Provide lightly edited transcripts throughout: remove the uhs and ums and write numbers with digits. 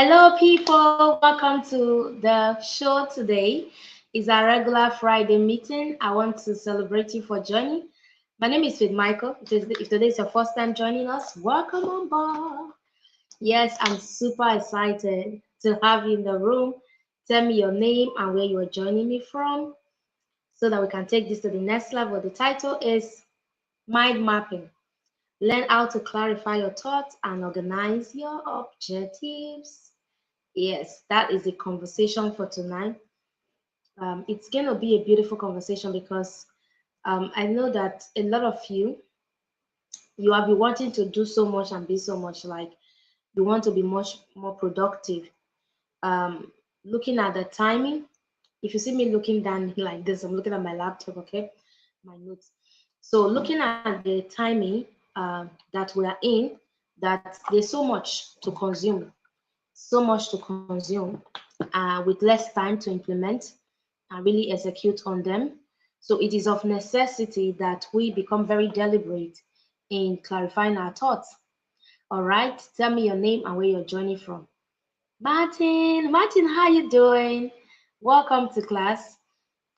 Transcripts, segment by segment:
Hello, people. Welcome to the show today. It's our regular Friday meeting. I want to celebrate you for joining. My name is Faith Michael. If today is your first time joining us, welcome on board. Yes, I'm super excited to have you in the room. Tell me your name and where you are joining me from so that we can take this to the next level. The title is Mind Mapping. Learn how to clarify your thoughts and organize your objectives. Yes, that is the conversation for tonight. It's going to be a beautiful conversation because I know that a lot of you have been wanting to do so much and be so much, like you want to be much more productive. Um, Looking at the timing, if you see me looking down like this, I'm looking at my laptop, okay, my notes. So looking at the timing that we are in, that there's so much to consume, so much to consume with less time to implement and really execute on them. So it is of necessity that we become very deliberate in clarifying our thoughts. All right, tell me your name and where you're joining from. Martin, how you doing? Welcome to class.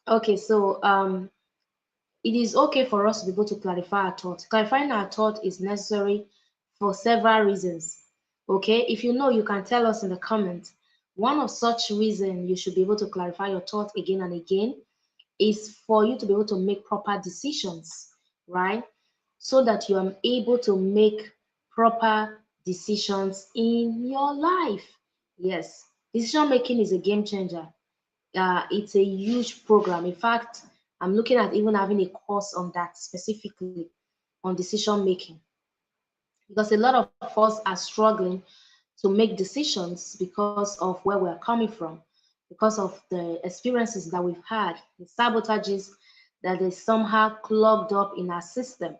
Okay, so it is okay for us to be able to clarify our thought. Clarifying our thought is necessary for several reasons. Okay, if you know, you can tell us in the comments. One of such reason you should be able to clarify your thought again and again is for you to be able to make proper decisions, right? So that you are able to make proper decisions in your life. Yes, decision making is a game changer. It's a huge program. In fact, I'm looking at even having a course on that specifically on decision making because a lot of us are struggling to make decisions because of where we're coming from, because of the experiences that we've had, the sabotages that is somehow clogged up in our system.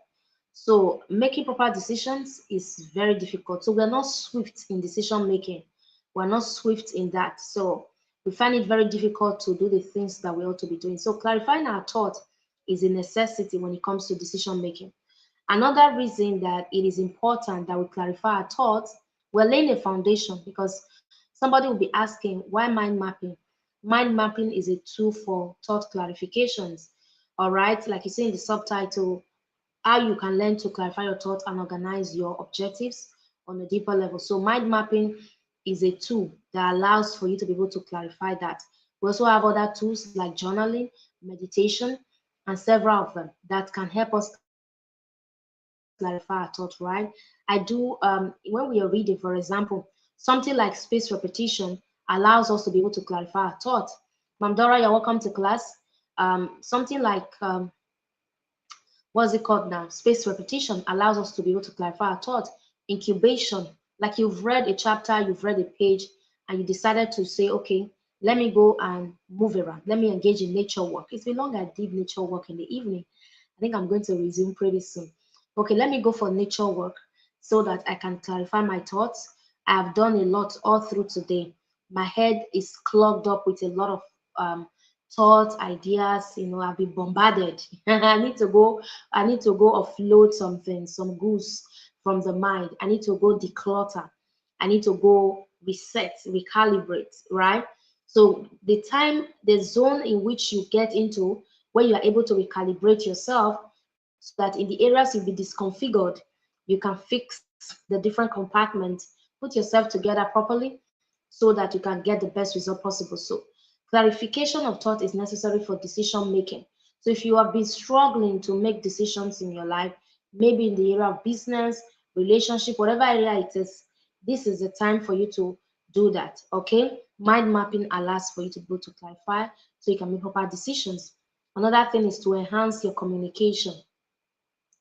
So making proper decisions is very difficult. So we're not swift in decision making. We're not swift in that. So we find it very difficult to do the things that we ought to be doing. So clarifying our thought is a necessity when it comes to decision making. Another reason that it is important that we clarify our thoughts, we're laying a foundation because somebody will be asking, why mind mapping? Mind mapping is a tool for thought clarifications. All right, like you see in the subtitle, how you can learn to clarify your thoughts and organize your objectives on a deeper level. So mind mapping is a tool that allows for you to be able to clarify that. We also have other tools like journaling, meditation, and several of them that can help us clarify our thoughts, right? I do, when we are reading, for example, something like space repetition allows us to be able to clarify our thoughts. Mamdora, you're welcome to class. Something like what's it called now? Space repetition allows us to be able to clarify our thoughts. Incubation, like you've read a chapter, you've read a page, and you decided to say, okay, let me go and move around. Let me engage in nature walk. It's been long I did nature walk in the evening. I think I'm going to resume pretty soon. Okay, let me go for nature walk so that I can clarify my thoughts. I've done a lot all through today. My head is clogged up with a lot of thoughts, ideas. I've been bombarded. I need to go offload something, some goose from the mind. I need to go declutter. I need to go reset, recalibrate, right? So the zone in which you get into where you are able to recalibrate yourself so that in the areas you'll be disconfigured, you can fix the different compartments, put yourself together properly so that you can get the best result possible. So clarification of thought is necessary for decision making. So if you have been struggling to make decisions in your life, maybe in the area of business, relationship, whatever area it is, this is the time for you to do that. Okay, mind mapping allows for you to be able to clarify so you can make proper decisions. Another thing is to enhance your communication.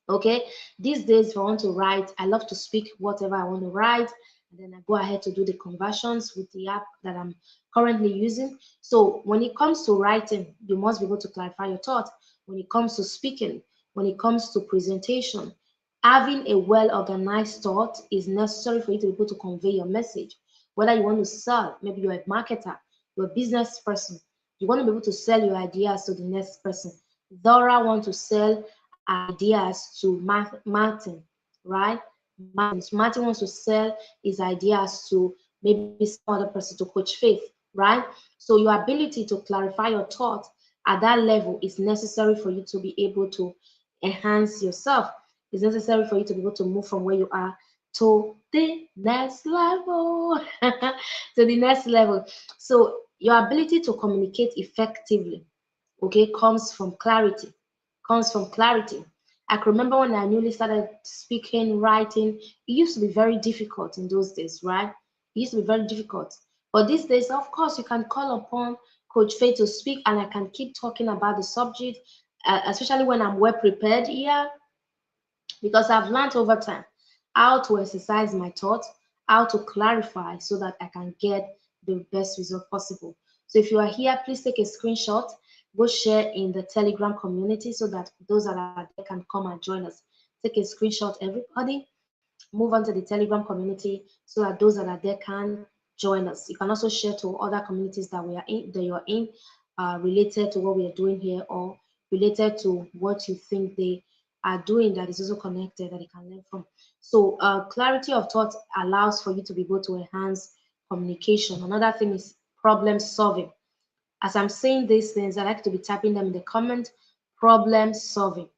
Okay, these days if I want to write, I love to speak whatever I want to write, and then I go ahead to do the conversions with the app that I'm currently using. So when it comes to writing, you must be able to clarify your thoughts. When it comes to speaking, when it comes to presentation, having a well organized thought is necessary for you to be able to convey your message. Whether you want to sell, maybe you're a marketer, you're a business person, you want to be able to sell your ideas to the next person. Dora wants to sell ideas to Martin, right? Martin wants to sell his ideas to maybe some other person, to Coach Faith, right? So your ability to clarify your thoughts at that level is necessary for you to be able to enhance yourself. It's necessary for you to be able to move from where you are to the next level. To the next level. So your ability to communicate effectively, okay, comes from clarity. I can remember when I newly started speaking, writing, it used to be very difficult in those days, right? It used to be very difficult. But these days, of course, you can call upon Coach Faye to speak, and I can keep talking about the subject, especially when I'm well prepared here, because I've learned over time how to exercise my thoughts, how to clarify so that I can get the best result possible. So if you are here, please take a screenshot, go share in the Telegram community so that those that are there can come and join us. Take a screenshot, everybody. Move on to the Telegram community so that those that are there can join us. You can also share to other communities that we are in, that you're in, related to what we are doing here, or related to what you think they are doing that is also connected that you can learn from. So clarity of thought allows for you to be able to enhance communication. Another thing is problem solving. As I'm saying these things, I like to be typing them in the comment. Problem solving.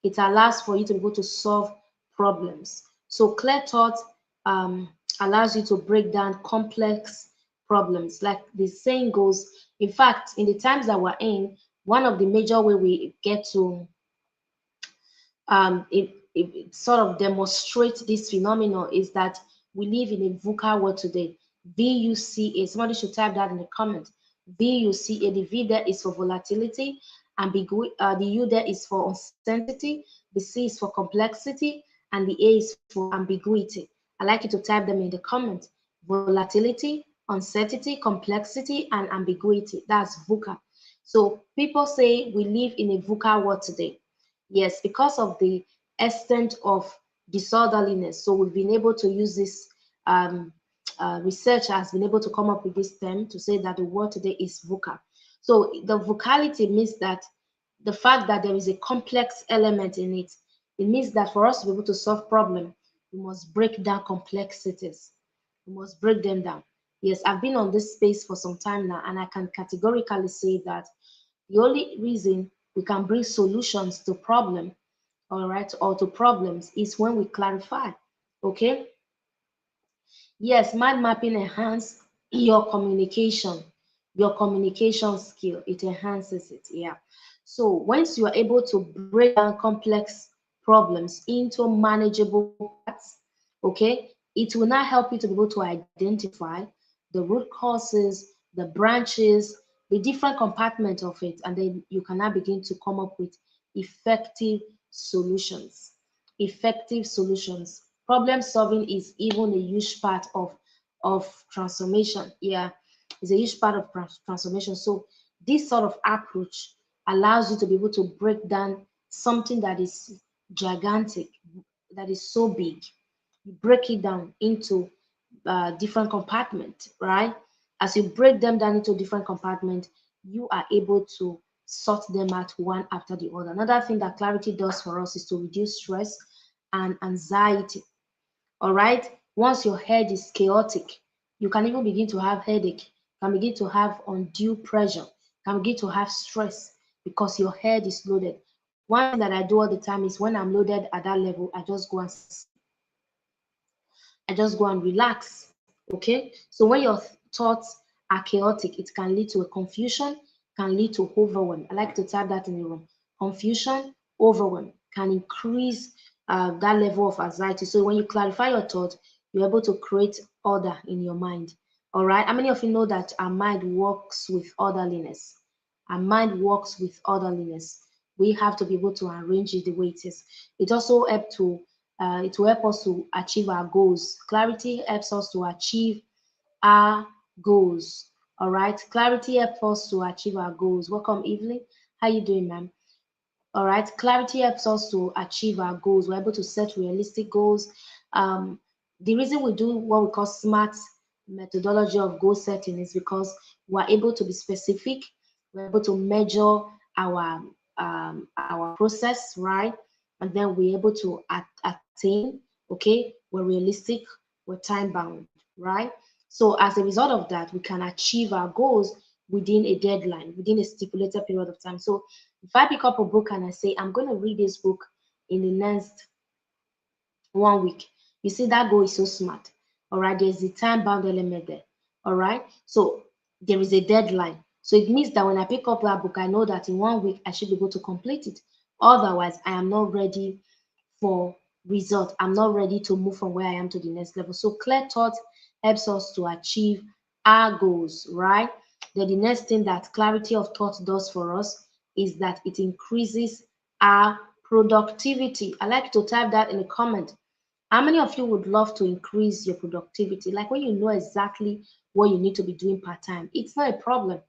It allows for you to be able to solve problems. So clear thought allows you to break down complex problems. Like the saying goes, in fact, in the times that we're in, one of the major way we get to it sort of demonstrates this phenomenon is that we live in a VUCA world today. VUCA. Somebody should type that in the comment. VUCA. The V there is for volatility, ambiguity. The U there is for uncertainty. The C is for complexity, and the A is for ambiguity. I like you to type them in the comment. Volatility, uncertainty, complexity, and ambiguity. That's VUCA. So people say we live in a VUCA world today. Yes, because of the extent of disorderliness. So we've been able to use this, research has been able to come up with this term to say that the world today is VUCA. So the vocality means that the fact that there is a complex element in it, it means that for us to be able to solve problem, we must break down complexities. We must break them down. Yes, I've been on this space for some time now, and I can categorically say that the only reason we can bring solutions to problem, all right, or to problems is when we clarify. Okay. Yes, mind mapping enhance your communication skill. It enhances it. Yeah. So once you are able to break down complex problems into manageable parts, okay, it will now help you to be able to identify the root causes, the branches, the different compartments of it, and then you can now begin to come up with effective solutions. Effective solutions. Problem solving is even a huge part of transformation. Yeah, it's a huge part of transformation. So this sort of approach allows you to be able to break down something that is gigantic, that is so big. You break it down into different compartments, right? As you break them down into different compartments, you are able to sort them out one after the other. Another thing that clarity does for us is to reduce stress and anxiety. All right. Once your head is chaotic, you can even begin to have headache, can begin to have undue pressure, can begin to have stress because your head is loaded. One thing that I do all the time is when I'm loaded at that level, I just go and relax. Okay. So when your thoughts are chaotic, it can lead to a confusion, can lead to overwhelm. I like to type that in the room. Confusion, overwhelm can increase that level of anxiety. So when you clarify your thoughts, you're able to create order in your mind. All right. How many of you know that our mind works with orderliness? Our mind works with orderliness. We have to be able to arrange it the way it is. It also helps to it will help us to achieve our goals. Clarity helps us to achieve our goals. All right. Clarity helps us to achieve our goals. Welcome, Evelyn. How you doing, ma'am? All right. Clarity helps us to achieve our goals. We're able to set realistic goals. The reason we do what we call SMART methodology of goal setting is because we're able to be specific. We're able to measure our process, right? And then we're able to attain. Okay, we're realistic. We're time bound, right? So as a result of that, we can achieve our goals within a deadline, within a stipulated period of time. So if I pick up a book and I say, I'm going to read this book in the next 1 week, you see that goal is so smart. All right, there's a time bound element there. All right, so there is a deadline. So it means that when I pick up that book, I know that in 1 week I should be able to complete it. Otherwise, I am not ready for result. I'm not ready to move from where I am to the next level. So clear thought helps us to achieve our goals, right? Then the next thing that clarity of thought does for us is that it increases our productivity. I like to type that in the comment. How many of you would love to increase your productivity? Like when you know exactly what you need to be doing part time, it's not a problem.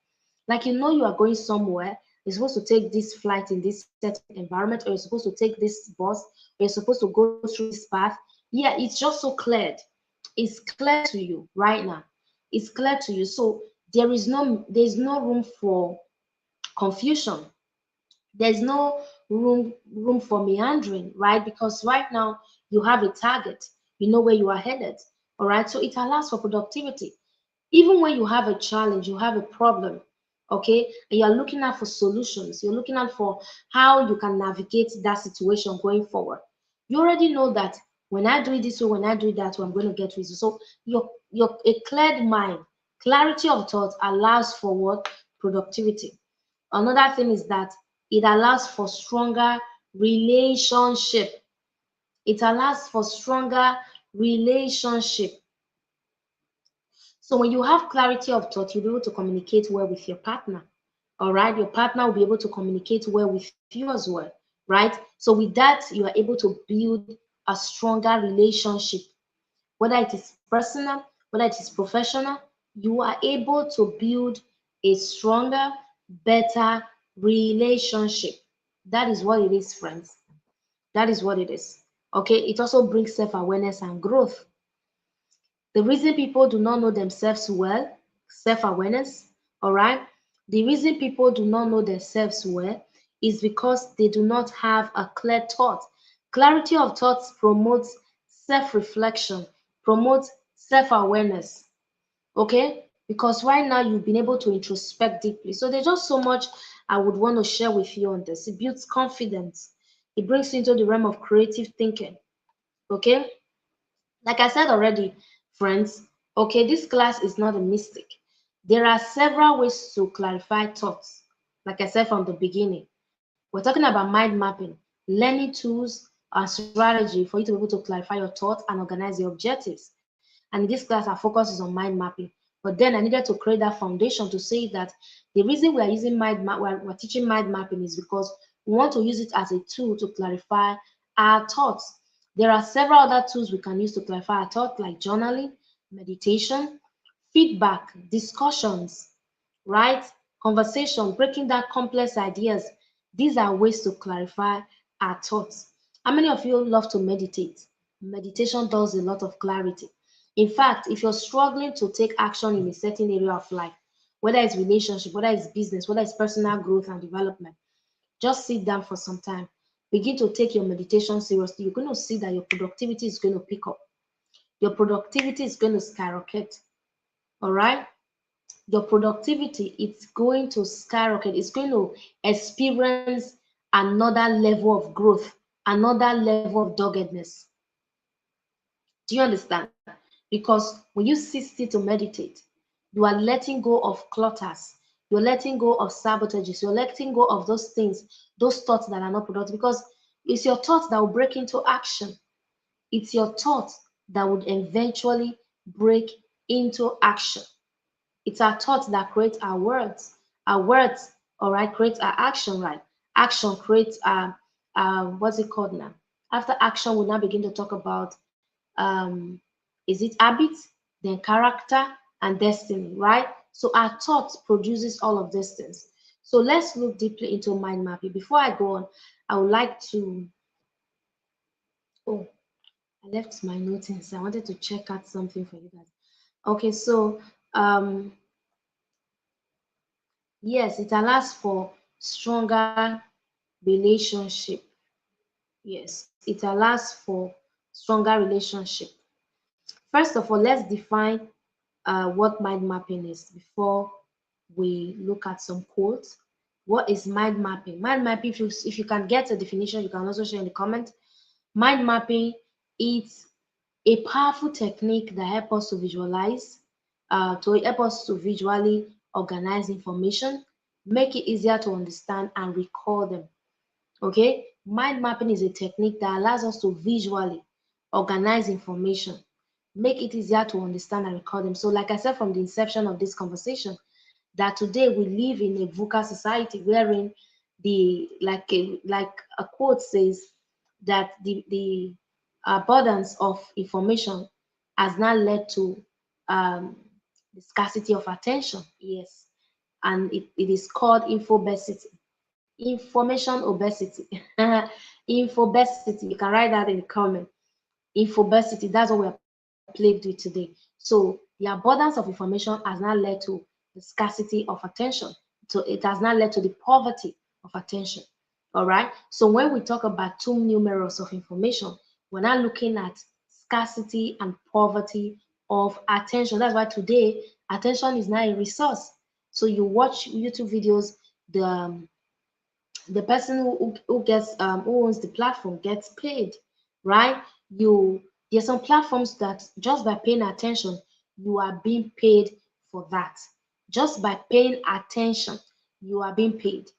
Like you know you are going somewhere, you're supposed to take this flight in this certain environment, or you're supposed to take this bus, or you're supposed to go through this path. Yeah, it's just so clear. It's clear to you right now. It's clear to you. So there's no room for confusion. There's no room for meandering, right? Because right now you have a target, you know where you are headed. All right, so it allows for productivity. Even when you have a challenge, you have a problem, okay, and you're looking out for solutions, you're looking out for how you can navigate that situation going forward. You already know that when I do it this way, when I do it that way, I'm going to get results. So your a cleared mind, clarity of thought allows for what? Productivity. Another thing is that it allows for stronger relationship. It allows for stronger relationship. So when you have clarity of thought, you'll be able to communicate well with your partner. All right, your partner will be able to communicate well with you as well, right? So with that, you are able to build a stronger relationship, whether it is personal, whether it is professional. You are able to build a stronger, better relationship. That is what it is, friends. That is what it is. Okay, it also brings self-awareness and growth. The reason people do not know themselves well, self-awareness, all right? The reason people do not know themselves well is because they do not have a clear thought. Clarity of thoughts promotes self-reflection, promotes self-awareness, okay? Because right now you've been able to introspect deeply. So there's just so much I would want to share with you on this. It builds confidence. It brings you into the realm of creative thinking, okay? Like I said already, friends, okay, this class is not a mistake. There are several ways to clarify thoughts. Like I said from the beginning, we're talking about mind mapping, learning tools, and strategy for you to be able to clarify your thoughts and organize your objectives. And in this class, our focus is on mind mapping. But then I needed to create that foundation to say that the reason we are using we're teaching mind mapping is because we want to use it as a tool to clarify our thoughts. There are several other tools we can use to clarify our thoughts, like journaling, meditation, feedback, discussions, right? Conversation, breaking down complex ideas. These are ways to clarify our thoughts. How many of you love to meditate? Meditation does a lot of clarity. In fact, if you're struggling to take action in a certain area of life, whether it's relationship, whether it's business, whether it's personal growth and development, just sit down for some time. Begin to take your meditation seriously. You're going to see that your productivity is going to pick up. Your productivity is going to skyrocket. All right? Your productivity is going to skyrocket. It's going to experience another level of growth, another level of doggedness. Do you understand? Because when you sit still to meditate, you are letting go of clutters. You're letting go of sabotages. You're letting go of those things, those thoughts that are not productive. Because it's your thoughts that will break into action. It's your thoughts that would eventually break into action. It's our thoughts that create our words. Our words, all right, create our action, right? Action creates what's it called now? After action, we now begin to talk about um, is it habits, then character and destiny, right? So our thoughts produces all of these things. So let's look deeply into mind mapping. Before I go on, I would like to, oh, I left my notes inside. I wanted to check out something for you guys. Okay, so um, yes, it allows for stronger relationship. Yes, it allows for stronger relationship. First of all, let's define what mind mapping is before we look at some quotes. What is mind mapping? Mind mapping, if you can get a definition, you can also share in the comment. Mind mapping is a powerful technique that helps us to visualize, to help us to visually organize information, make it easier to understand and recall them. Okay, mind mapping is a technique that allows us to visually organize information, make it easier to understand and recall them. So, like I said from the inception of this conversation, that today we live in a VUCA society wherein the like a quote says that the abundance of information has now led to the scarcity of attention. Yes, and it is called infobesity, information obesity. Infobesity, you can write that in the comment. Infobesity, that's what we're plagued with today. So the abundance of information has now led to the scarcity of attention. So it has now led to the poverty of attention. All right. So when we talk about too numerous of information, we're not looking at scarcity and poverty of attention. That's why today attention is now a resource. So you watch YouTube videos, the person who gets who owns the platform gets paid, right? There's some platforms that just by paying attention, you are being paid for that. Just by paying attention, you are being paid.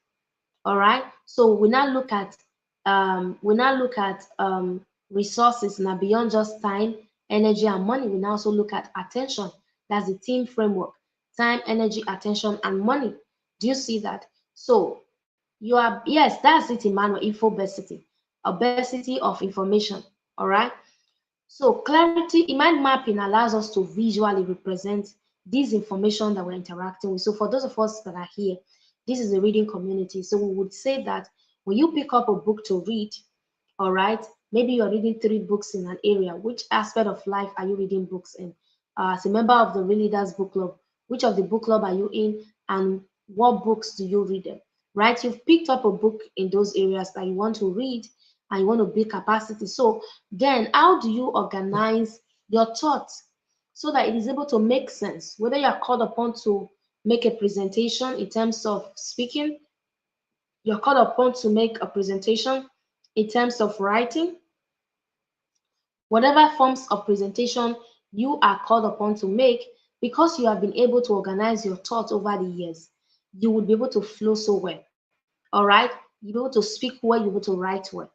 All right. So we now look at resources now beyond just time, energy, and money. We now also look at attention. That's the team framework: time, energy, attention, and money. Do you see that? So you are, yes, that's it, Emmanuel. Infobesity, obesity of information. All right. So clarity, mind mapping allows us to visually represent this information that we're interacting with. So for those of us that are here, this is a reading community. So we would say that when you pick up a book to read, all right, maybe you're reading 3 books in an area. Which aspect of life are you reading books in? As a member of the Readers Book Club, which of the book club are you in, and what books do you read them? Right? You've picked up a book in those areas that you want to read and you want to build capacity. So then how do you organize your thoughts so that it is able to make sense? Whether you are called upon to make a presentation in terms of speaking, you're called upon to make a presentation in terms of writing, whatever forms of presentation you are called upon to make, because you have been able to organize your thoughts over the years, you would be able to flow so well. All right, you'll be able to speak well, you'll be able to write well.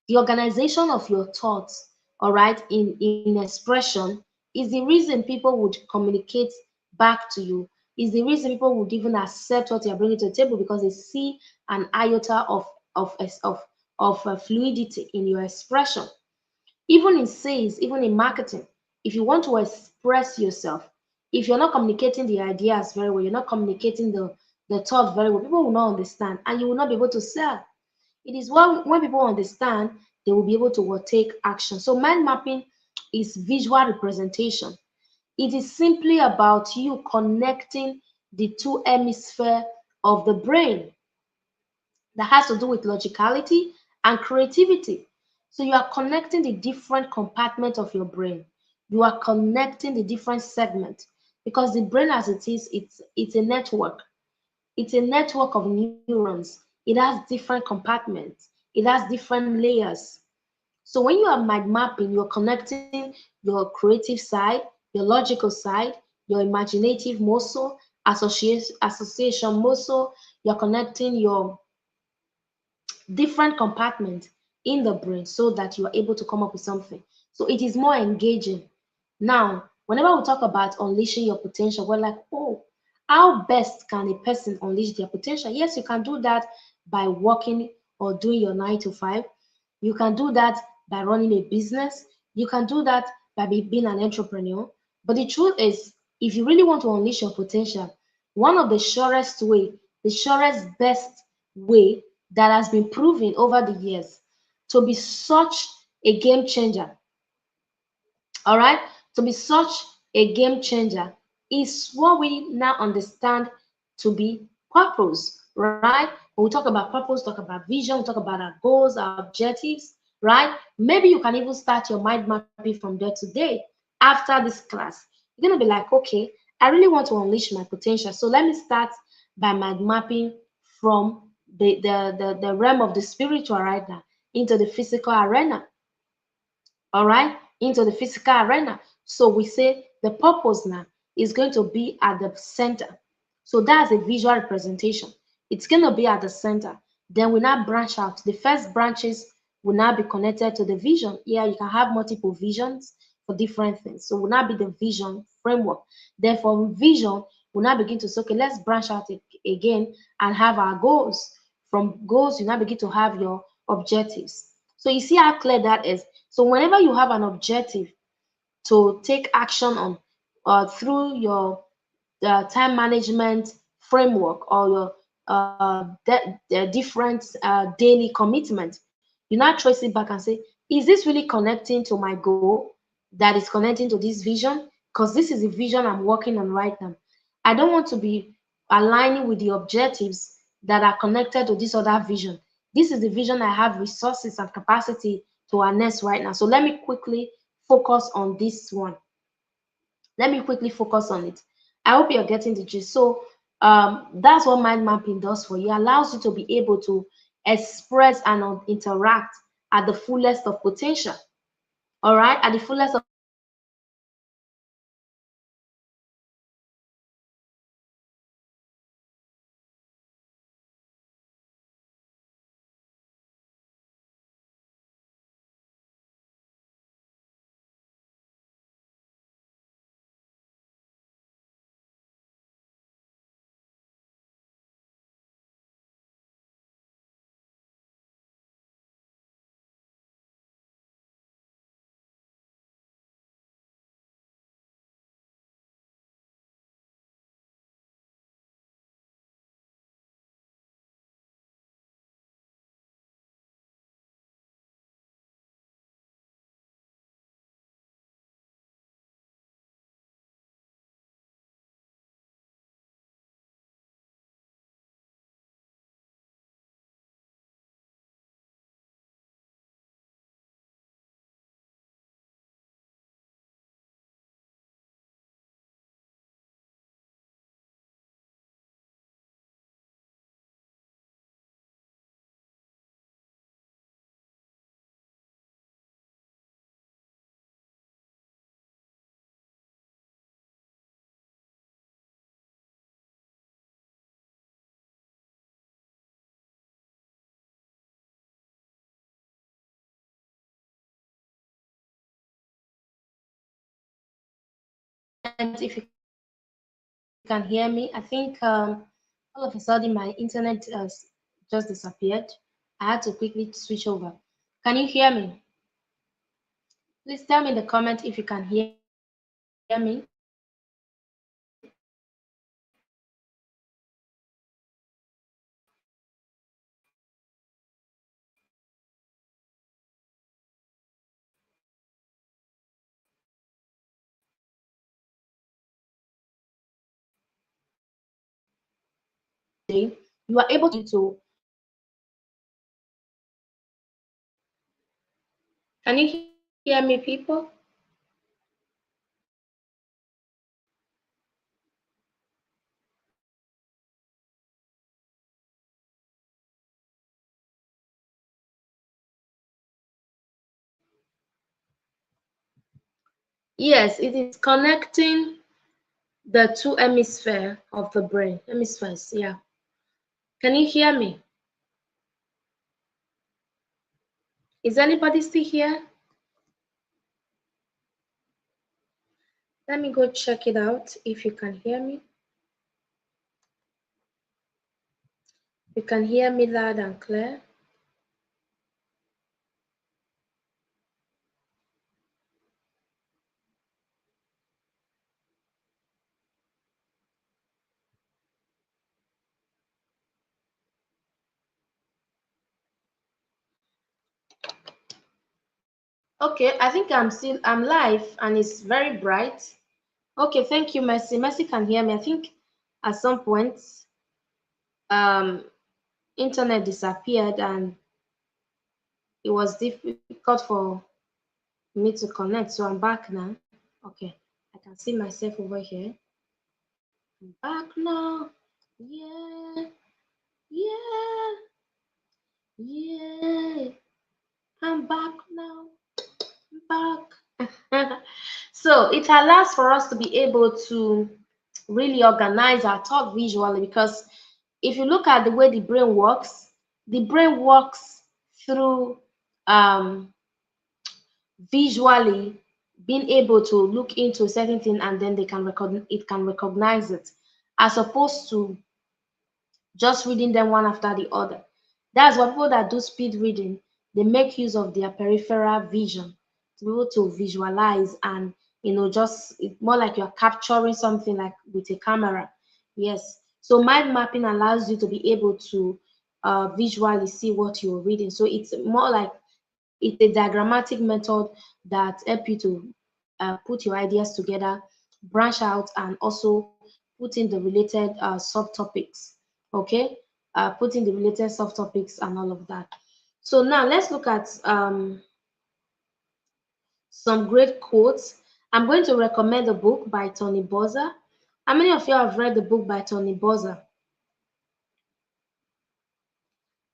The organization of your thoughts, all right, in expression is the reason people would communicate back to you, is the reason people would even accept what you're bringing to the table, because they see an iota of fluidity in your expression. Even in sales, even in marketing, if you want to express yourself, if you're not communicating the ideas very well, you're not communicating the thought very well, people will not understand and you will not be able to sell. It is when people understand, they will be able to take action. So mind mapping is visual representation. It is simply about you connecting the two hemispheres of the brain that has to do with logicality and creativity. So you are connecting the different compartments of your brain. You are connecting the different segments, because the brain as it is, it's a network. It's a network of neurons. It has different compartments. It has different layers. So when you are mind mapping, you're connecting your creative side, your logical side, your imaginative muscle, association muscle. You're connecting your different compartments in the brain so that you are able to come up with something. So it is more engaging. Now, whenever we talk about unleashing your potential, we're like, oh, how best can a person unleash their potential? Yes, you can do that by working or doing your 9 to 5. You can do that by running a business. You can do that by being an entrepreneur. But the truth is, if you really want to unleash your potential, one of the surest way, the surest best way that has been proven over the years to be such a game changer, all right, to be such a game changer is what we now understand to be purpose, right? When we talk about purpose, talk about vision, we talk about our goals, our objectives, right? Maybe you can even start your mind mapping from there today after this class. You're going to be like, okay, I really want to unleash my potential. So let me start by mind mapping from the realm of the spiritual right now into the physical arena. All right, into the physical arena. So we say the purpose now is going to be at the center. So that's a visual representation. It's going to be at the center. Then we now branch out. The first branches will now be connected to the vision. Yeah, you can have multiple visions for different things. So will now be the vision framework. Then from vision, we'll now begin to say, okay, let's branch out again and have our goals. From goals, you now begin to have your objectives. So you see how clear that is. So whenever you have an objective to take action on through your time management framework or your the different daily commitment, you now trace it back and say, is this really connecting to my goal that is connecting to this vision? Because this is the vision I'm working on right now. I don't want to be aligning with the objectives that are connected to this other vision. This is the vision I have resources and capacity to harness right now. So let me quickly focus on this one. Let me quickly focus on it. I hope you're getting the gist. So that's what mind mapping does for you. It allows you to be able to express and interact at the fullest of potential. All right, at the fullest of if you can hear me, I think all of a sudden my internet just disappeared. I had to quickly switch over. Can you hear me? Please tell me in the comment if you can hear me. You are able to can you hear me, people? Yes, it is connecting the two hemisphere of the brain. Hemispheres, yeah. Can you hear me? Is anybody still here? Let me go check it out if you can hear me. You can hear me loud and clear. Okay, I think I'm live and it's very bright. Okay, thank you, Mercy. Mercy can hear me. I think at some point um internet disappeared and it was difficult for me to connect. So I'm back now. Okay, I can see myself over here. I'm back now. Yeah, yeah, yeah. I'm back now. I'm back. So it allows for us to be able to really organize our thought visually, because if you look at the way the brain works through visually being able to look into a certain thing, and then it can recognize it, as opposed to just reading them one after the other. That's why people that do speed reading, they make use of their peripheral vision to be able to visualize, and just it's more like you're capturing something like with a camera. Yes. So mind mapping allows you to be able to visually see what you're reading. So it's more like it's a diagrammatic method that help you to put your ideas together, branch out, and also put in the related subtopics. Okay, put in the related subtopics and all of that. So now let's look at some great quotes. I'm going to recommend a book by Tony Buzzer. How many of you have read the book by Tony Buzzer?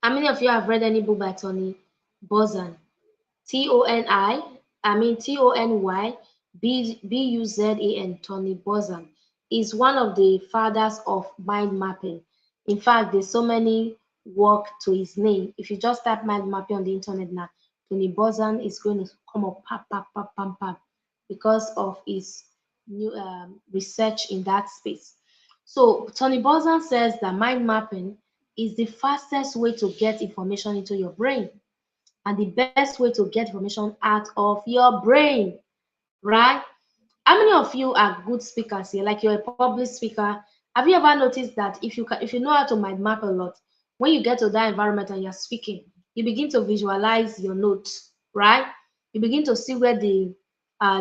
How many of you have read any book by Tony Buzan? Tony, I mean Tony Buzan. Tony Buzan is one of the fathers of mind mapping. In fact, there's so many work to his name. If you just type mind mapping on the internet now, Tony Buzan is going to come up pap pap pap pam pam because of his new research in that space. So Tony Buzan says that mind mapping is the fastest way to get information into your brain and the best way to get information out of your brain, right? How many of you are good speakers here? Like you're a public speaker. Have you ever noticed that if you know how to mind map a lot, when you get to that environment and you're speaking, you begin to visualize your notes, right? You begin to see where the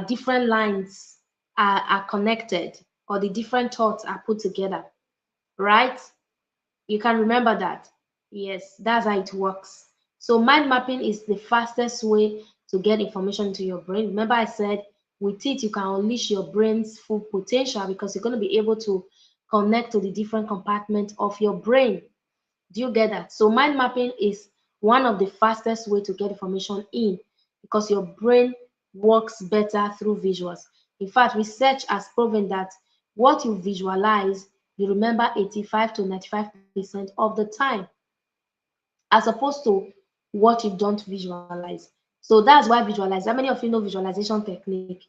different lines are connected, or the different thoughts are put together, right? You can remember that. Yes, that's how it works. So mind mapping is the fastest way to get information into your brain. Remember I said with it you can unleash your brain's full potential, because you're going to be able to connect to the different compartments of your brain. Do you get that? So mind mapping is one of the fastest way to get information in, because your brain works better through visuals. In fact, research has proven that what you visualize, you remember 85 to 95% of the time, as opposed to what you don't visualize. So that's why visualize. How many of you know visualization technique?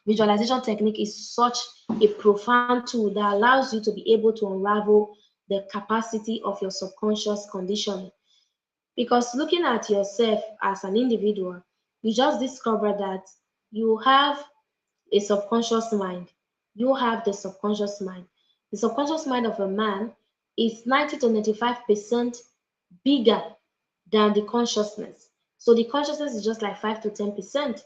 Visualization technique is such a profound tool that allows you to be able to unravel the capacity of your subconscious conditioning. Because looking at yourself as an individual, you just discover that you have a subconscious mind. You have the subconscious mind. The subconscious mind of a man is 90 to 95% bigger than the consciousness. So the consciousness is just like 5 to 10%.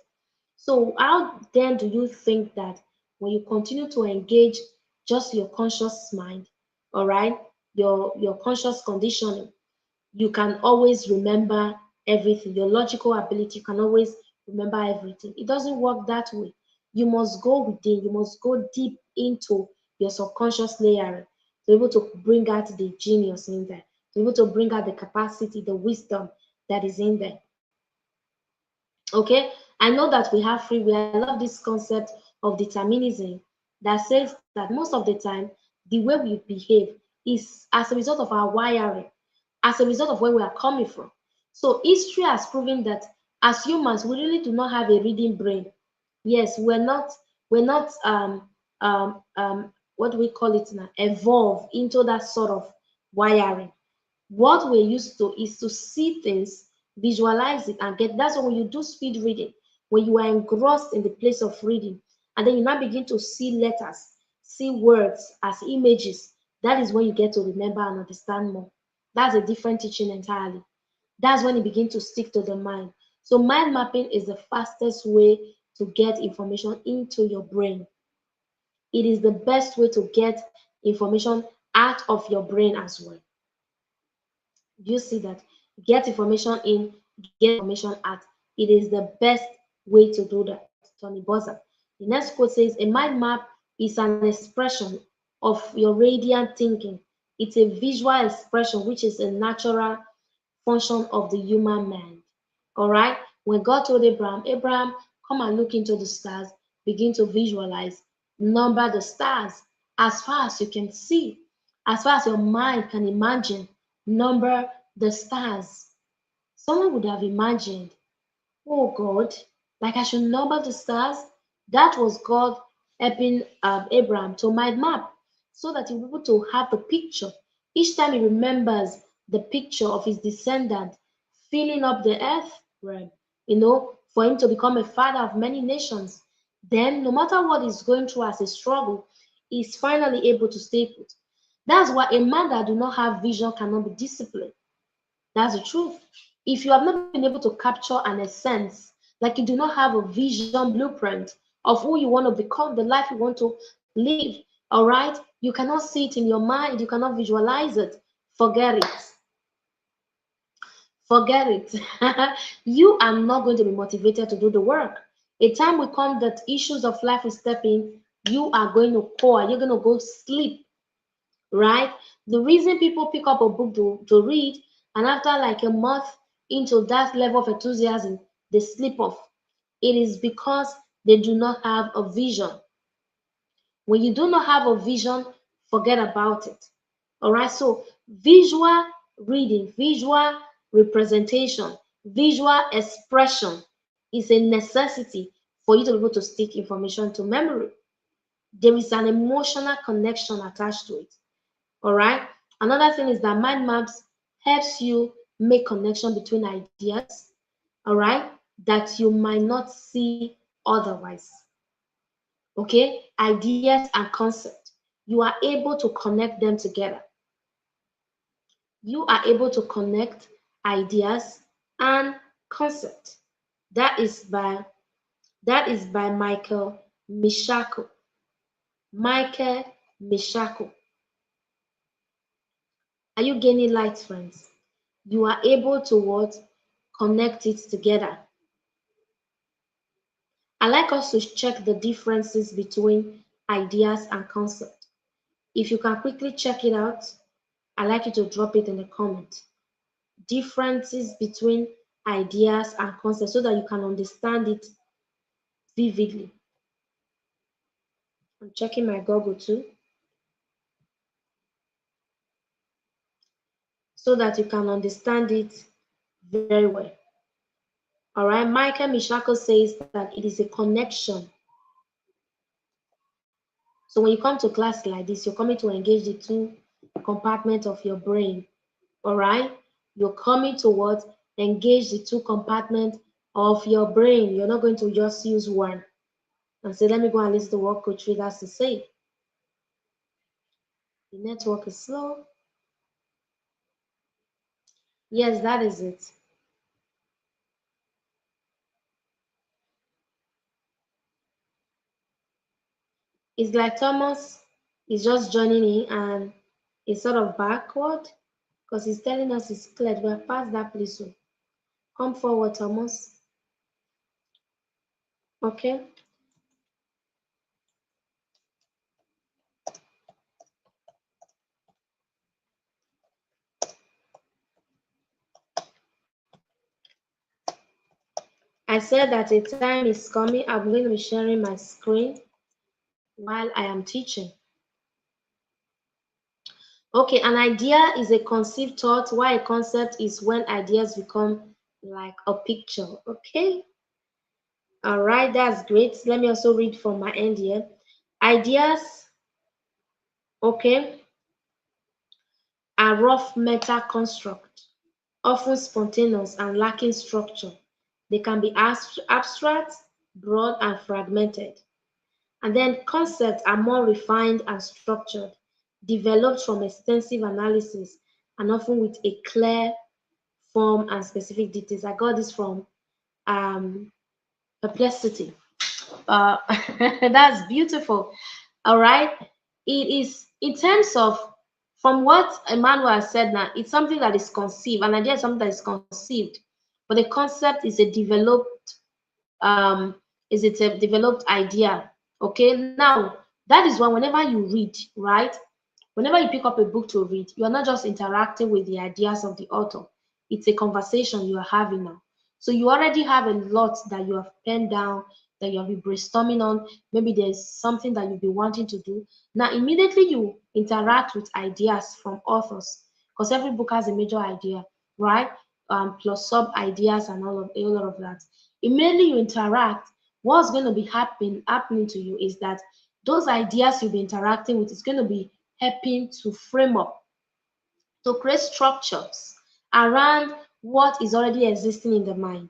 So how then do you think that when you continue to engage just your conscious mind, all right, your conscious conditioning, you can always remember everything. Your logical ability, you can always remember everything. It doesn't work that way. You must go within, you must go deep into your subconscious layer to be able to bring out the genius in there, to be able to bring out the capacity, the wisdom that is in there. Okay, I know that we have free will. I love this concept of determinism that says that most of the time, the way we behave is as a result of our wiring, as a result of where we are coming from. So history has proven that as humans, we really do not have a reading brain. Yes, we're not what do we call it now? Evolve into that sort of wiring. What we're used to is to see things, visualize it, and get. That's why when you do speed reading, when you are engrossed in the place of reading, and then you now begin to see letters, see words as images, that is when you get to remember and understand more. That's a different teaching entirely. That's when it begins to stick to the mind. So mind mapping is the fastest way to get information into your brain. It is the best way to get information out of your brain as well. Do you see that? Get information in, get information out. It is the best way to do that, Tony Buzzer. The next quote says, a mind map is an expression of your radiant thinking. It's a visual expression which is a natural function of the human mind. All right. When God told Abraham, Abraham, come and look into the stars, begin to visualize, number the stars as far as you can see, as far as your mind can imagine, number the stars. Someone would have imagined, oh God, like I should number the stars. That was God helping Abraham to mind map so that he'll be able to have the picture. Each time he remembers the picture of his descendant filling up the earth realm, for him to become a father of many nations, then no matter what he's going through as a struggle, he's finally able to stay put. That's why a man that do not have vision cannot be disciplined. That's the truth. If you have not been able to capture an essence, like you do not have a vision blueprint of who you want to become, the life you want to live, all right, you cannot see it in your mind, you cannot visualize it. Forget it. Forget it. You are not going to be motivated to do the work. A time will come that issues of life will step in, you are going to pour, you're going to go sleep, right? The reason people pick up a book to read, and after like a month into that level of enthusiasm, they slip off. It is because they do not have a vision. When you do not have a vision, forget about it. All right, so visual reading, visual representation, visual expression is a necessity for you to be able to stick information to memory. There is an emotional connection attached to it. All right. Another thing is that mind maps helps you make connection between ideas, all right, that you might not see otherwise. Okay, ideas and concept. You are able to connect them together. You are able to connect ideas and concept. That is by Michael Mishako. Michael Mishako. Are you gaining light, friends? You are able to what? Connect it together. I like us to check the differences between ideas and concept. If you can quickly check it out, I'd like you to drop it in the comment. Differences between ideas and concepts so that you can understand it vividly. I'm checking my Google too, so that you can understand it very well. All right, Michael Mishako says that it is a connection. So when you come to class like this, you're coming to engage the two compartments of your brain. All right, you're coming to what? Engage the two compartments of your brain. You're not going to just use one and say, let me go and listen to what Coach Reed has to say. The network is slow. Yes, that is it. It's like Thomas is just joining in and it's sort of backward because he's telling us it's clear. We're past that place. So come forward, Thomas. Okay. I said that a time is coming. I'm going to be sharing my screen while I am teaching. Okay, an idea is a conceived thought, while a concept is when ideas become like a picture. Okay. All right, that's great. Let me also read from my end here. Ideas, okay, are rough mental construct, often spontaneous and lacking structure. They can be abstract, broad, and fragmented. And then concepts are more refined and structured, developed from extensive analysis, and often with a clear form and specific details. I got this from Perplexity. That's beautiful. All right. It is in terms of from what Emmanuel has said now, it's something that is conceived. An idea is something that is conceived, but the concept is a developed Is it a developed idea? Okay, now that is why whenever you read, right? Whenever you pick up a book to read, you are not just interacting with the ideas of the author. It's a conversation you are having now. So you already have a lot that you have penned down, that you have been brainstorming on. Maybe there's something that you've been wanting to do. Now, immediately you interact with ideas from authors, because every book has a major idea, right? Plus sub ideas and a lot of that. Immediately you interact, what's going to be happening to you is that those ideas you'll be interacting with is going to be helping to frame up, to create structures around what is already existing in the mind.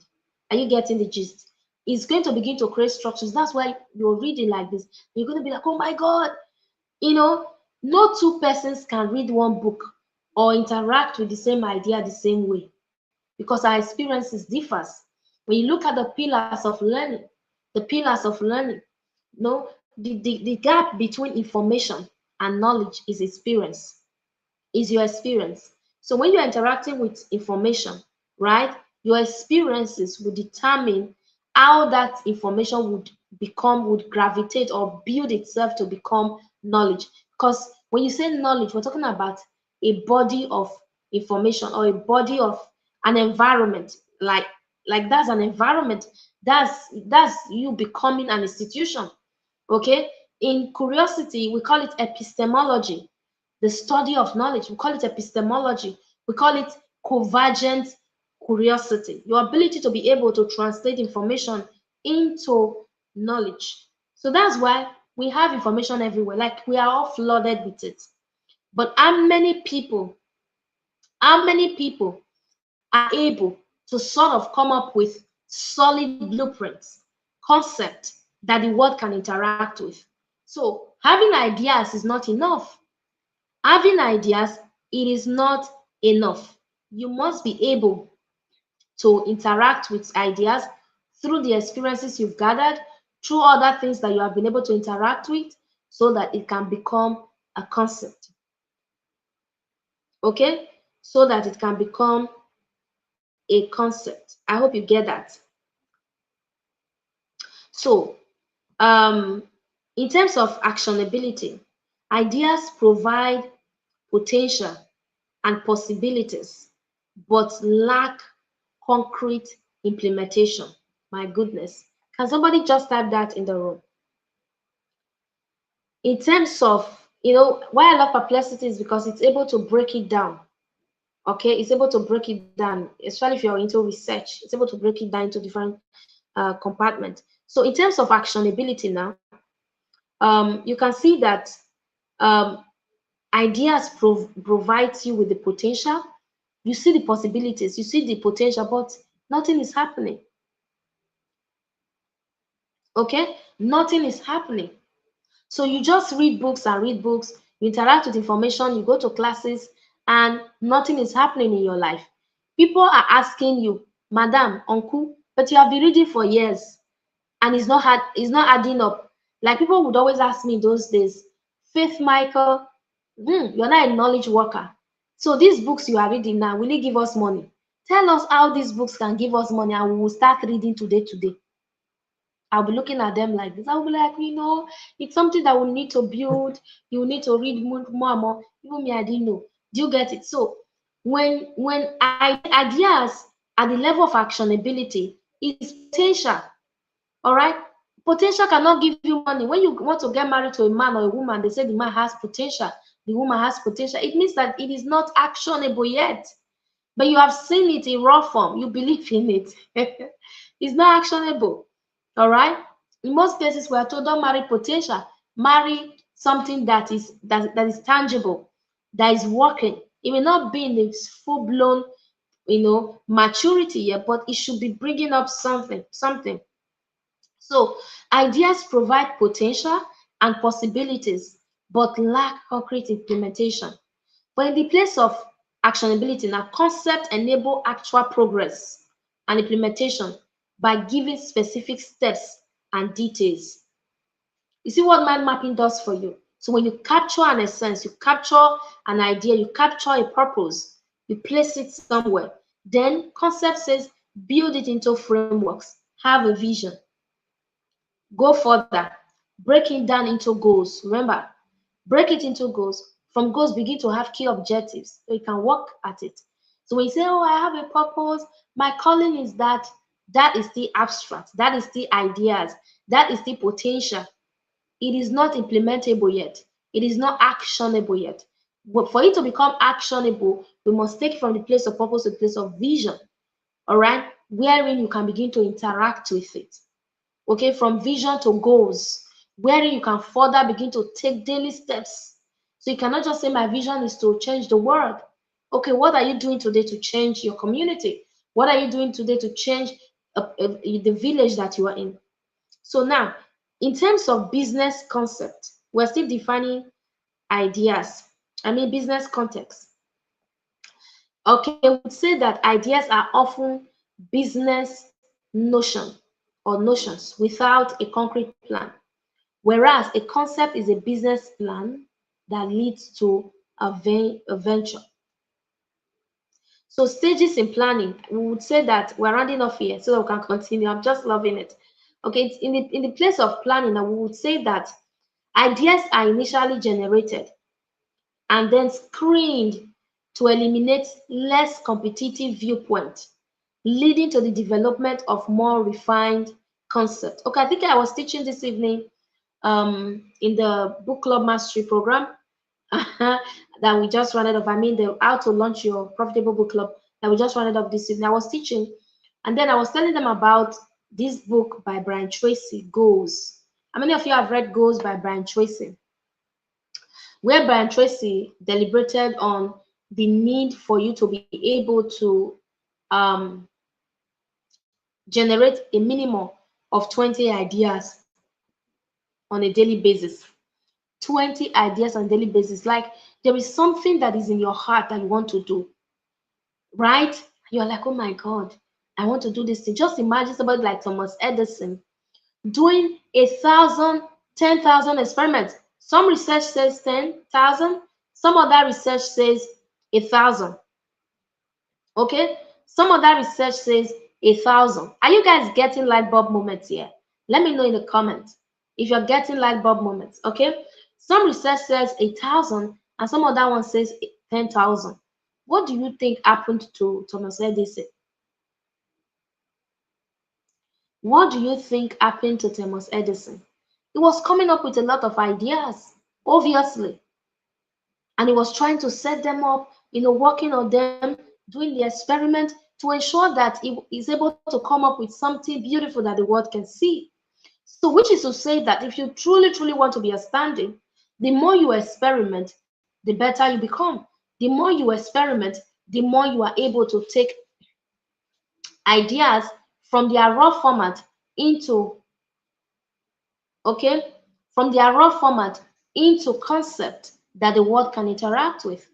Are you getting the gist? It's going to begin to create structures. That's why you're reading like this. You're going to be like, oh my God, no two persons can read one book or interact with the same idea the same way, because our experiences differs. When you look at the pillars of learning, the gap between information and knowledge is experience, is your experience. So when you're interacting with information, right, your experiences will determine how that information would gravitate or build itself to become knowledge. Because when you say knowledge, we're talking about a body of information or a body of an environment. Like that's an environment. That's you becoming an institution. Okay. In curiosity, we call it epistemology, the study of knowledge. We call it epistemology. We call it convergent curiosity, your ability to be able to translate information into knowledge. So that's why we have information everywhere, like we are all flooded with it. But how many people are able to sort of come up with solid blueprints, concepts that the world can interact with? So having ideas is not enough. Having ideas, it is not enough. You must be able to interact with ideas through the experiences you've gathered, through other things that you have been able to interact with, so that it can become a concept. Okay? So that it can become a concept. I hope you get that. So, in terms of actionability, ideas provide potential and possibilities, but lack concrete implementation. My goodness. Can somebody just type that in the room? In terms of, why I love Perplexity is because it's able to break it down. Okay, it's able to break it down, especially if you're into research. It's able to break it down into different compartments. So in terms of actionability now, you can see that ideas provides you with the potential. You see the possibilities, you see the potential, but nothing is happening. Okay, nothing is happening. So you just read books and read books, you interact with information, you go to classes, and nothing is happening in your life. People are asking you, madam, uncle, but you have been reading for years and it's not adding up. Like people would always ask me those days, Faith Michael, you're not a knowledge worker. So these books you are reading now, will it give us money? Tell us how these books can give us money and we will start reading today. I'll be looking at them like this. I'll be like, it's something that we need to build. You need to read more and more. Even me, I didn't know. Do you get it? So when ideas at the level of actionability is potential, all right? Potential cannot give you money. When you want to get married to a man or a woman, they say the man has potential, the woman has potential. It means that it is not actionable yet. But you have seen it in raw form. You believe in it. It's not actionable. All right. In most cases, we are told don't marry potential. Marry something that is tangible, that is working. It may not be in its full-blown, maturity yet, but it should be bringing up something. So ideas provide potential and possibilities, but lack concrete implementation. But in the place of actionability, now concepts enable actual progress and implementation by giving specific steps and details. You see what mind mapping does for you? So when you capture an essence, you capture an idea, you capture a purpose, you place it somewhere, then concept says build it into frameworks, have a vision. Go further. Break it down into goals. Remember, break it into goals. From goals, begin to have key objectives so you can work at it. So when you say, oh, I have a purpose, my calling is that, that is the abstract, that is the ideas, that is the potential. It is not implementable yet. It is not actionable yet. But for it to become actionable, we must take it from the place of purpose to the place of vision. All right, wherein you can begin to interact with it. Okay, from vision to goals, wherein you can further begin to take daily steps. So you cannot just say my vision is to change the world. Okay, what are you doing today to change your community? What are you doing today to change the village that you are in? So now, in terms of business concept, we're still defining ideas. I mean business context. Okay, we would say that ideas are often business notion or notions without a concrete plan, whereas a concept is a business plan that leads to a venture. So stages in planning, we would say that we're rounding off here so that we can continue. I'm just loving it. Okay, it's in the place of planning, we would say that ideas are initially generated and then screened to eliminate less competitive viewpoint, leading to the development of more refined concept. Okay, I think I was teaching this evening in the book club mastery program that we just rounded off. I mean, the how to launch your profitable book club that we just rounded off this evening. I was teaching, and then I was telling them about this book by Brian Tracy, Goals. How many of you have read Goals by Brian Tracy? Where Brian Tracy deliberated on the need for you to be able to generate a minimum of 20 ideas on a daily basis. 20 ideas on a daily basis. Like there is something that is in your heart that you want to do, right? You're like, oh my God, I want to do this thing. Just imagine somebody like Thomas Edison doing 1,000, 10,000 experiments. Some research says 10,000, some other research says 1,000. Okay, some other research says 1,000. Are you guys getting light bulb moments here? Let me know in the comments if you're getting light bulb moments. Okay, some research says 1,000 and some other one says 10,000. What do you think happened to Thomas Edison? What do you think happened to Thomas Edison? He was coming up with a lot of ideas, obviously, and he was trying to set them up, working on them, doing the experiment to ensure that he is able to come up with something beautiful that the world can see. So, which is to say that if you truly, truly want to be outstanding, the more you experiment, the better you become. The more you experiment, the more you are able to take ideas from their raw format into, okay, from their raw format into concept that the world can interact with.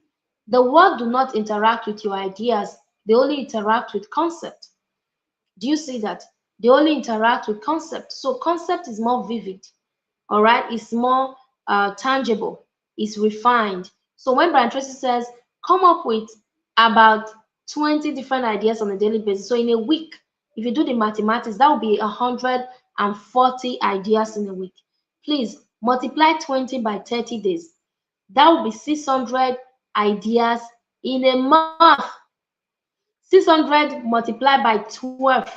The world do not interact with your ideas, they only interact with concept. Do you see that? They only interact with concept. So concept is more vivid, all right? It's more tangible, it's refined. So when Brian Tracy says, come up with about 20 different ideas on a daily basis. So in a week, if you do the mathematics, that would be 140 ideas in a week. Please multiply 20 by 30 days. That would be 600 ideas in a month. 600 multiplied by 12.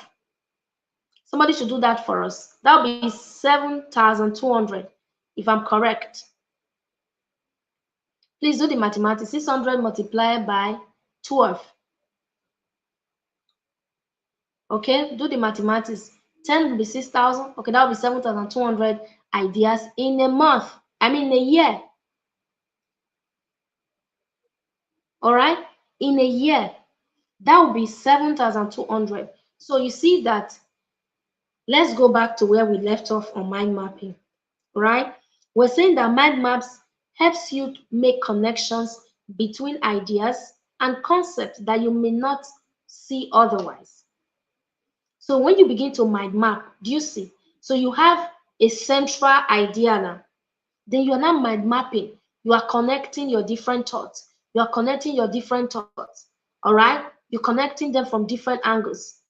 Somebody should do that for us. That would be 7,200, if I'm correct. Please do the mathematics. 600 multiplied by 12. Okay, do the mathematics. 10 will be 6,000. Okay, that will be 7,200 ideas in a month. I mean, a year. All right, in a year, that will be 7,200. So you see that. Let's go back to where we left off on mind mapping, right? We're saying that mind maps helps you make connections between ideas and concepts that you may not see otherwise. So when you begin to mind map, do you see? So you have a central idea now. Then you're not mind mapping. You are connecting your different thoughts. You are connecting your different thoughts. All right? You're connecting them from different angles.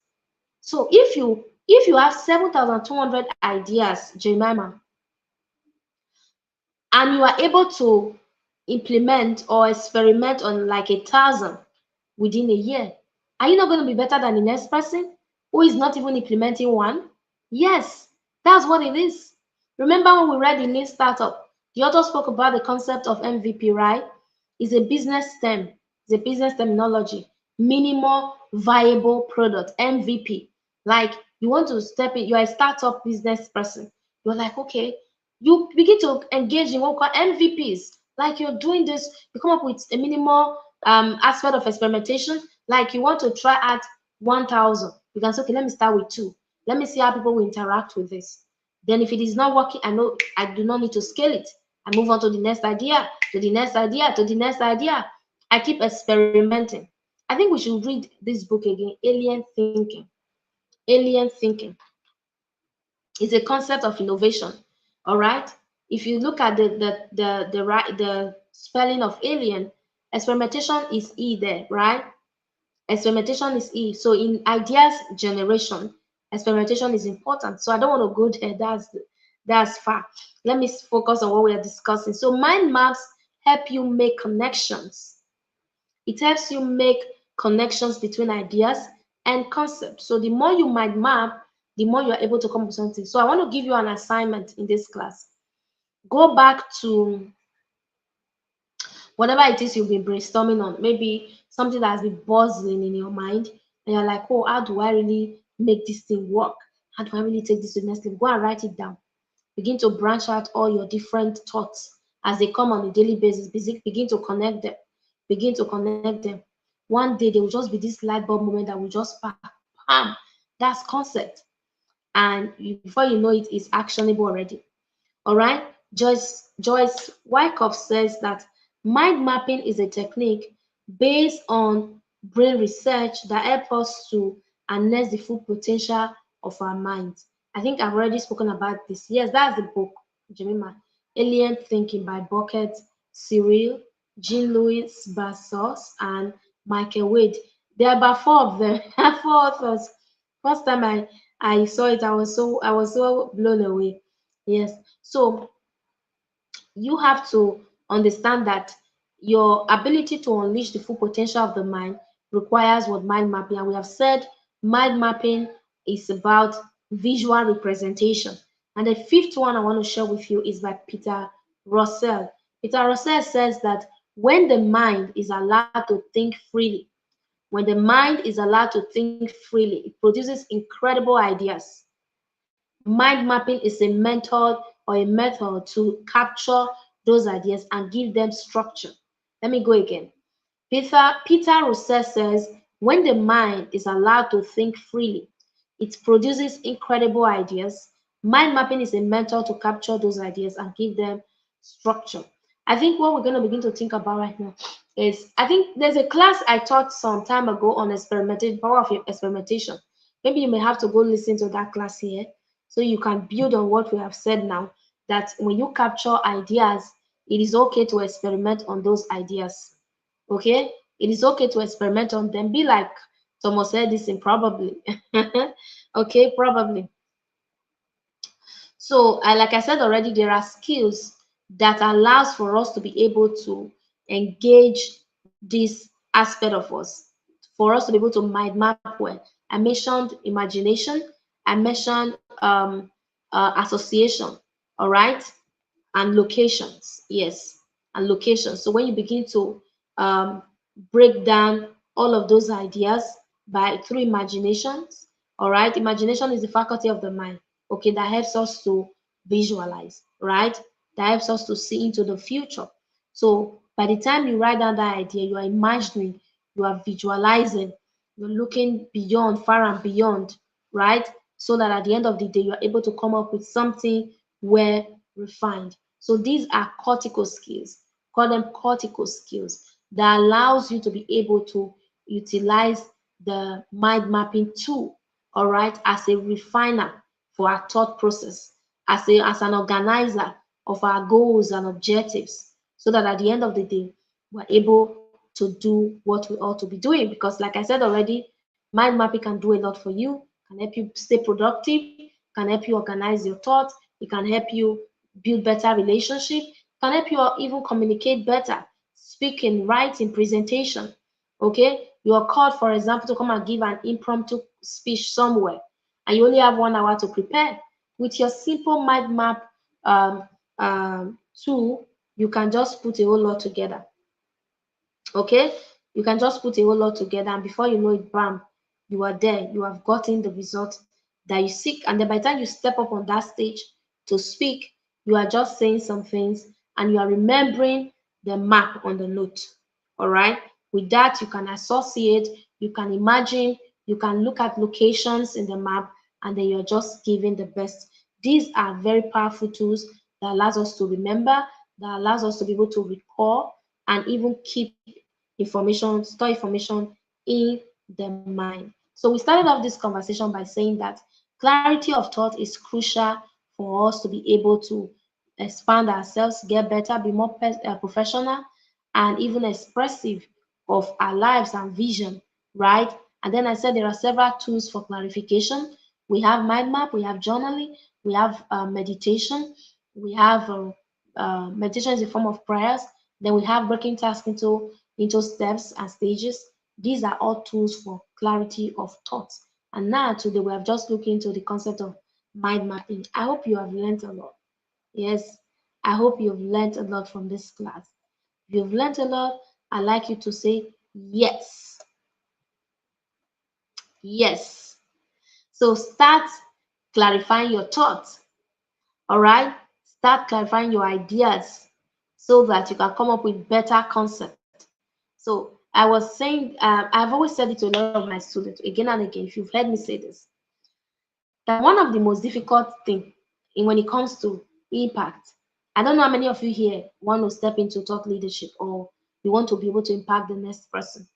So if you If you have 7,200 ideas, Jemima, and you are able to implement or experiment on like 1,000 within a year, are you not going to be better than the next person who is not even implementing one? Yes, that's what it is. Remember when we read the Lean Startup, the author spoke about the concept of MVP, right? It's a business term, it's a business terminology, minimal viable product, MVP. Like you want to step in, you're a startup business person. You're like, okay, you begin to engage in what we call MVPs. Like you're doing this, you come up with a minimal aspect of experimentation. Like you want to try out 1,000. You can say, okay, let me start with 2. Let me see how people will interact with this. Then if it is not working, I know I do not need to scale it. I move on to the next idea, to the next idea, to the next idea. I keep experimenting. I think we should read this book again, Alien Thinking. Alien Thinking is a concept of innovation. All right. If you look at the spelling of alien, experimentation is E there, right? Experimentation is E. So in ideas generation, experimentation is important. So I don't want to go there. That's far. Let me focus on what we are discussing. So mind maps help you make connections. It helps you make connections between ideas and concepts. So the more you mind map, the more you're able to come up with something. So I want to give you an assignment in this class. Go back to whatever it is you've been brainstorming on, maybe something that has been buzzing in your mind, and you're like, oh, how do I really make this thing work? How do I really take this to the next level? Go and write it down. Begin to branch out all your different thoughts as they come on a daily basis. Begin to connect them. Begin to connect them. One day there will just be this light bulb moment that will just spark. Bam! That's concept. And before you know it, it's actionable already. All right. Joyce Wyckoff says that mind mapping is a technique based on brain research that helps us to harness the full potential of our minds. I think I've already spoken about this. Yes, that's the book, Jemima. Alien Thinking by Bucket, Cyril, Jean-Louis Bassos, and Michael Wade. There are about 4 of them, 4 authors. First time I saw it, I was so blown away. Yes. So you have to understand that your ability to unleash the full potential of the mind requires what mind mapping. And we have said mind mapping is about visual representation. And the fifth one I want to share with you is by Peter Russell. Peter Russell says that when the mind is allowed to think freely, when the mind is allowed to think freely, it produces incredible ideas. Mind mapping is a method or a method to capture those ideas and give them structure. Let me go again. Peter Russell says, when the mind is allowed to think freely, it produces incredible ideas. Mind mapping is a method to capture those ideas and give them structure. I think what we're going to begin to think about right now is, I think there's a class I taught some time ago on power of experimentation. Maybe you may have to go listen to that class here so you can build on what we have said now, that when you capture ideas, it is okay to experiment on those ideas. Okay, it is okay to experiment on them. Be like Thomas Edison, probably. Okay, probably. So like I said already, there are skills that allows for us to be able to engage this aspect of us, for us to be able to mind map well. I mentioned imagination, I mentioned association, all right, and locations. Yes, and locations. So when you begin to um, break down all of those ideas by through imaginations, all right, imagination is the faculty of the mind, okay, that helps us to visualize, right, that helps us to see into the future. So by the time you write down that idea, you are imagining, you are visualizing, you're looking beyond, far and beyond, right, so that at the end of the day you are able to come up with something well refined. So these are cortical skills, call them cortical skills, that allows you to be able to utilize the mind mapping tool, all right, as a refiner for our thought process, as an organizer of our goals and objectives, so that at the end of the day, we're able to do what we ought to be doing. Because like I said already, mind mapping can do a lot for you. can help you stay productive, can help you organize your thoughts, it can help you build better relationship, can help you even communicate better, speaking, writing, presentation. Okay, you are called, for example, to come and give an impromptu speech somewhere, and you only have 1 hour to prepare. With your simple mind map tool, you can just put a whole lot together. Okay, you can just put a whole lot together, and before you know it, bam, you are there. You have gotten the result that you seek, and then by the time you step up on that stage to speak, you are just saying some things and you are remembering the map on the note. All right, with that you can associate, you can imagine, you can look at locations in the map, and then you're just giving the best. These are very powerful tools that allows us to remember, that allows us to be able to recall and even keep information, store information in the mind. So we started off this conversation by saying that clarity of thought is crucial for us to be able to expand ourselves, get better, be more professional, and even expressive of our lives and vision, right? And then I said there are several tools for clarification. We have mind map, we have journaling, we have meditation, we have meditation is a form of prayers. Then we have breaking tasks into steps and stages. These are all tools for clarity of thoughts. And now today we have just looked into the concept of mind mapping. I hope you have learned a lot. Yes, I hope you've learned a lot from this class. If you've learned a lot, I'd like you to say yes. Yes. So start clarifying your thoughts. All right? Start clarifying your ideas so that you can come up with better concepts. So I was saying, I've always said it to a lot of my students again and again, if you've heard me say this, that one of the most difficult things when it comes to impact, I don't know how many of you here want to step into thought leadership or you want to be able to impact the next person.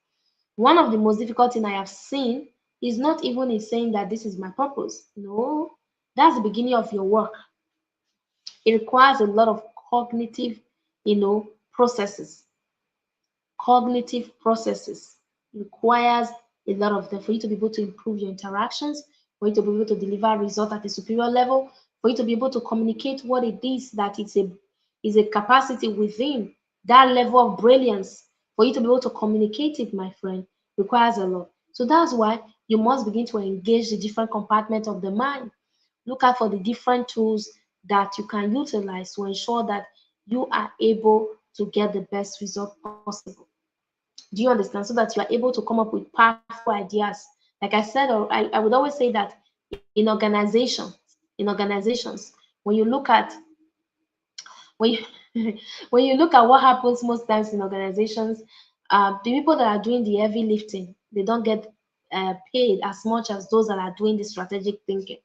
One of the most difficult things I have seen is not even in saying that this is my purpose. No, that's the beginning of your work. It requires a lot of cognitive, processes. Cognitive processes requires a lot of them for you to be able to improve your interactions, for you to be able to deliver results at a superior level, for you to be able to communicate what it is that is a capacity within that level of brilliance. For you to be able to communicate it, my friend, requires a lot. So that's why you must begin to engage the different compartments of the mind. Look out for the different tools that you can utilize to ensure that you are able to get the best result possible. Do you understand? So that you are able to come up with powerful ideas. Like I said, or I would always say that in organizations, when you look at when you, when you look at what happens most times in organizations, the people that are doing the heavy lifting, they don't get paid as much as those that are doing the strategic thinking,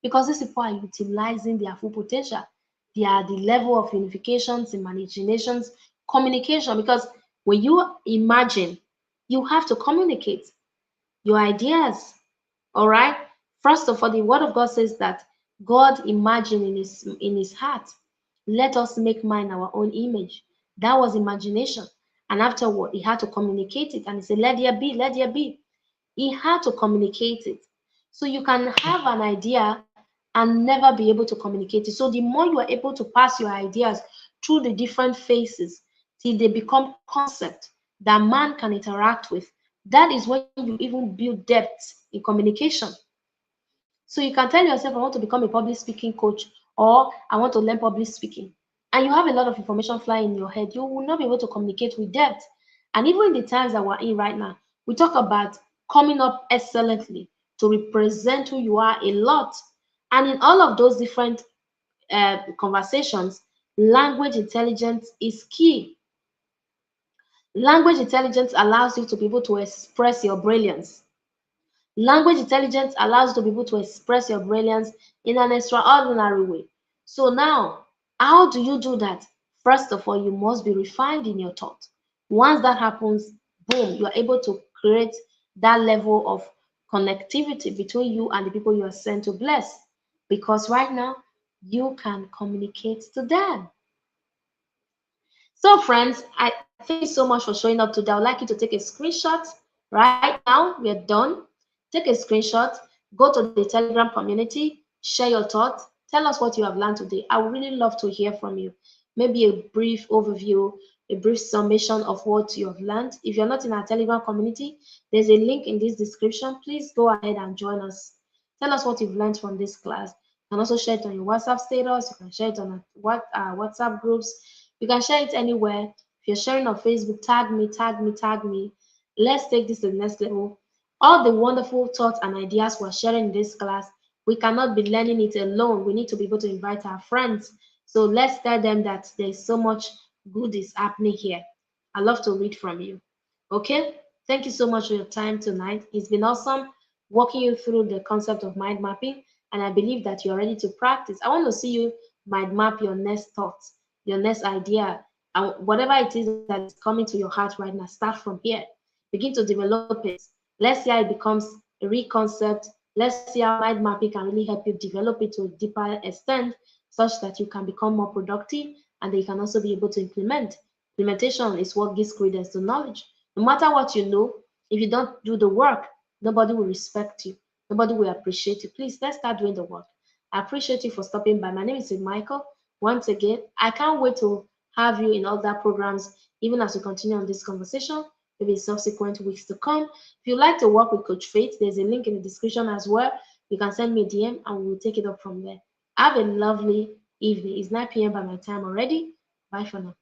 because these people are utilizing their full potential. They are the level of unifications, imaginations, communication. Because when you imagine, you have to communicate your ideas. All right. First of all, the word of God says that God imagined in his heart, let us make man our own image. That was imagination. And afterward, he had to communicate it. And he said, let there be, let there be. He had to communicate it. So you can have an idea and never be able to communicate it. So the more you are able to pass your ideas through the different phases till they become concept that man can interact with, that is when you even build depth in communication. So you can tell yourself, I want to become a public speaking coach, or I want to learn public speaking. And you have a lot of information flying in your head. You will not be able to communicate with depth. And even in the times that we're in right now, we talk about coming up excellently to represent who you are a lot. And in all of those different conversations, language intelligence is key. Language intelligence allows you to be able to express your brilliance. Language intelligence allows you to be able to express your brilliance in an extraordinary way. So now, how do you do that? First of all, you must be refined in your thought. Once that happens, boom, you are able to create that level of connectivity between you and the people you are sent to bless. Because right now, you can communicate to them. So friends, I thank you so much for showing up today. I would like you to take a screenshot right now. We are done. Take a screenshot. Go to the Telegram community, share your thoughts, tell us what you have learned today. I would really love to hear from you. Maybe a brief overview, a brief summation of what you have learned. If you're not in our Telegram community, there's a link in this description. Please go ahead and join us. Tell us what you've learned from this class. You can also share it on your WhatsApp status. You can share it on WhatsApp groups. You can share it anywhere. If you're sharing on Facebook, tag me, tag me, tag me. Let's take this to the next level. All the wonderful thoughts and ideas we're sharing in this class, we cannot be learning it alone. We need to be able to invite our friends. So let's tell them that there's so much good is happening here. I love to read from you. Okay? Thank you so much for your time tonight. It's been awesome walking you through the concept of mind mapping, and I believe that you're ready to practice. I want to see you mind map your next thoughts, your next idea, and whatever it is that is coming to your heart right now. Start from here. Begin to develop it. Let's see how it becomes a real concept. Let's see how mind mapping can really help you develop it to a deeper extent such that you can become more productive and that you can also be able to implement. Implementation is what gives credence to knowledge. No matter what you know, if you don't do the work, nobody will respect you. Nobody will appreciate you. Please, let's start doing the work. I appreciate you for stopping by. My name is Michael. Once again, I can't wait to have you in other programs, even as we continue on this conversation, maybe in subsequent weeks to come. If you'd like to work with Coach Faith, there's a link in the description as well. You can send me a DM and we'll take it up from there. Have a lovely evening. It's 9 p.m. by my time already. Bye for now.